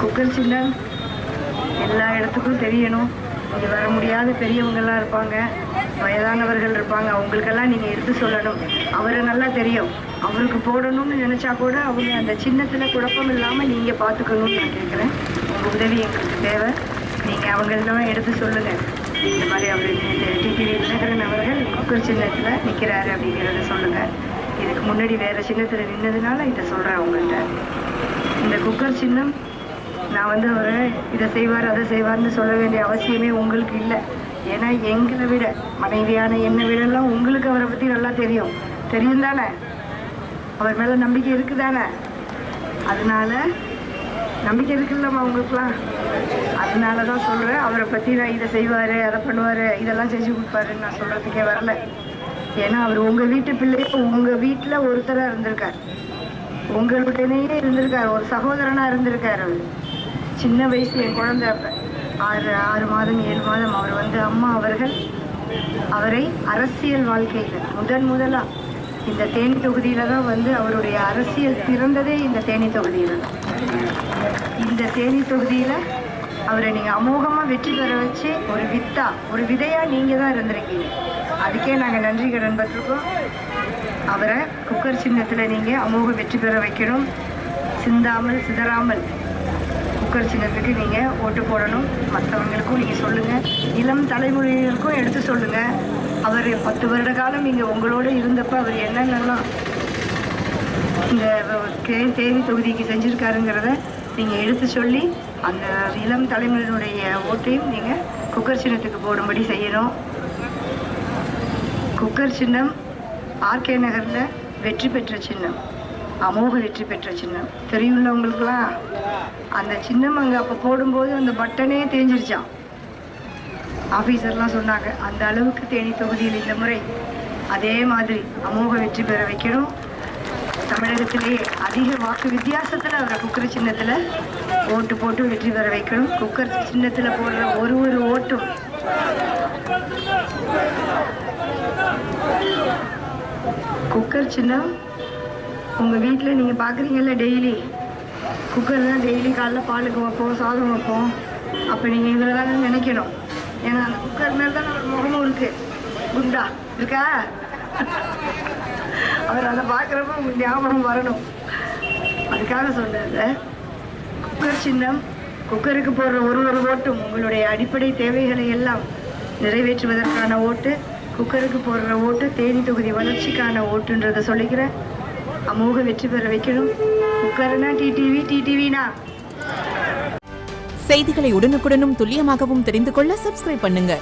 Cooker சின்னம் எல்லா இடத்துக்கும் தெரியணும். இங்கே வர முடியாத பெரியவங்கெல்லாம் இருப்பாங்க, வயதானவர்கள் இருப்பாங்க, அவங்களுக்கெல்லாம் நீங்கள் எடுத்து சொல்லணும். அவரை நல்லா தெரியும், அவருக்கு போடணும்னு நினச்சா கூட அவங்க அந்த சின்னத்தில் குழப்பம் இல்லாமல் நீங்கள் பார்த்துக்கணும்னு நான் கேட்குறேன். உங்கள் உதவி எங்களுக்கு தேவை. நீங்கள் அவங்களெல்லாம் எடுத்து சொல்லுங்கள். இந்த மாதிரி அவர் டிடிவி தினகரன் அவர்கள் குக்கர் சின்னத்தில் நிற்கிறாரு அப்படிங்கிறத சொல்லுங்கள். இதுக்கு முன்னாடி வேறு சின்னத்தில் நின்னதுனால இதை சொல்கிறேன் உங்கள்கிட்ட. இந்த குக்கர் சின்னம் நான் அவர் இதை செய்வார் அதை செய்வார்னு சொல்ல வேண்டிய அவசியமே உங்களுக்கு இல்லை. ஏன்னா எங்களை விட, மனைவியான என்னை விடலாம் உங்களுக்கு அவரை பற்றி நல்லா தெரியும் தானே? அவர் மேலே நம்பிக்கை இருக்குதானே? அதனால நம்பிக்கை இருக்குல்லம்மா உங்களுக்குலாம். அதனால தான் சொல்கிறேன், அவரை பற்றி நான் இதை செய்வார் அதை பண்ணுவார் இதெல்லாம் செஞ்சு கொடுப்பாருன்னு நான் சொல்கிறதுக்கே வரல. ஏன்னா அவர் உங்கள் வீட்டு பிள்ளைய உங்கள் வீட்டில் ஒருத்தராக இருந்திருக்கார், உங்களுடனேயே இருந்திருக்கார், ஒரு சகோதரனாக இருந்திருக்கார். அவர் சின்ன வயசு என் குழந்தை அப்போ 6 மாதம் 7 மாதம் அவர் அம்மா அவர்கள் அவரை அரசியல் வாழ்க்கையில் முதலாக இந்த தேனி தொகுதியில் தான் அவருடைய அரசியல் பிறந்ததே இந்த தேனி தொகுதியில் தான். இந்த தேனி தொகுதியில் அவரை நீங்கள் அமோகமாக வெற்றி பெற வச்சு ஒரு விதையாக நீங்கள் தான் இருந்திருக்கீங்க. அதுக்கே நாங்கள் நன்றி கடன் பட்டிருக்கோம். அவரை குக்கர் சின்னத்தில் நீங்கள் அமோக வெற்றி பெற வைக்கணும். சிந்தாமல் சிதறாமல் குக்கர் சின்னத்துக்கு நீங்கள் ஓட்டு போடணும். மற்றவங்களுக்கும் நீங்கள் சொல்லுங்கள், இளம் தலைமுறையினருக்கும் எடுத்து சொல்லுங்கள். அவர் 10 வருட காலம் இங்கே உங்களோடு இருந்தப்போ அவர் என்னென்னலாம் இந்த தேனி தொகுதிக்கு செஞ்சுருக்காருங்கிறத நீங்கள் எடுத்து சொல்லி அந்த இளம் தலைமுறையினுடைய ஓட்டையும் நீங்கள் குக்கர் சின்னத்துக்கு போடும்படி செய்யணும். குக்கர் சின்னம் ஆர்கே நகரில் வெற்றி பெற்ற சின்னம், அமோக வெற்றி பெற்ற சின்னம் தெரியும்ல உங்களுக்குலாம். அந்த சின்னம் அங்கே அப்போ போடும்போது அந்த பட்டனே தேஞ்சிருச்சான். ஆஃபீஸர்லாம் சொன்னாங்க. அந்த அளவுக்கு தேனி தொகுதியில் இந்த முறை அதே மாதிரி அமோக வெற்றி பெற வைக்கணும். தமிழகத்திலேயே அதிக வாக்கு வித்தியாசத்தில் அவரை குக்கர் சின்னத்தில் ஓட்டு போட்டு வெற்றி பெற வைக்கணும். குக்கர் சின்னத்தில் போடுற ஒரு ஓட்டும் குக்கர் சின்னம் உங்கள் வீட்டில் நீங்கள் பார்க்குறீங்கல்ல, டெய்லி குக்கர் தான் டெய்லி காலைல பாலுக்கு வைப்போம், சாதம் வைப்போம். அப்போ நீங்கள் இதில் தான் நினைக்கணும். ஏன்னா அந்த குக்கர் மேலே தான் ஒரு முகமும் இருக்குது, குண்டா இருக்கா. அவர் அதை பார்க்குறப்ப உங்களுக்கு ஞாபகம் வரணும். அதுக்காக சொல்கிறது குக்கர் சின்னம். குக்கருக்கு போடுற ஒரு ஓட்டும் உங்களுடைய அடிப்படை தேவைகளை எல்லாம் நிறைவேற்றுவதற்கான ஓட்டு. குக்கருக்கு போடுற ஓட்டு தேனி தொகுதி வளர்ச்சிக்கான ஓட்டுன்றதை சொல்லிக்கிறேன். அமோக வெற்றி பெற வைக்கணும். குக்கர்னா டிடிவினா. செய்திகளை உடனுக்குடனும் துல்லியமாகவும் தெரிந்து கொள்ள சப்ஸ்கிரைப் பண்ணுங்க.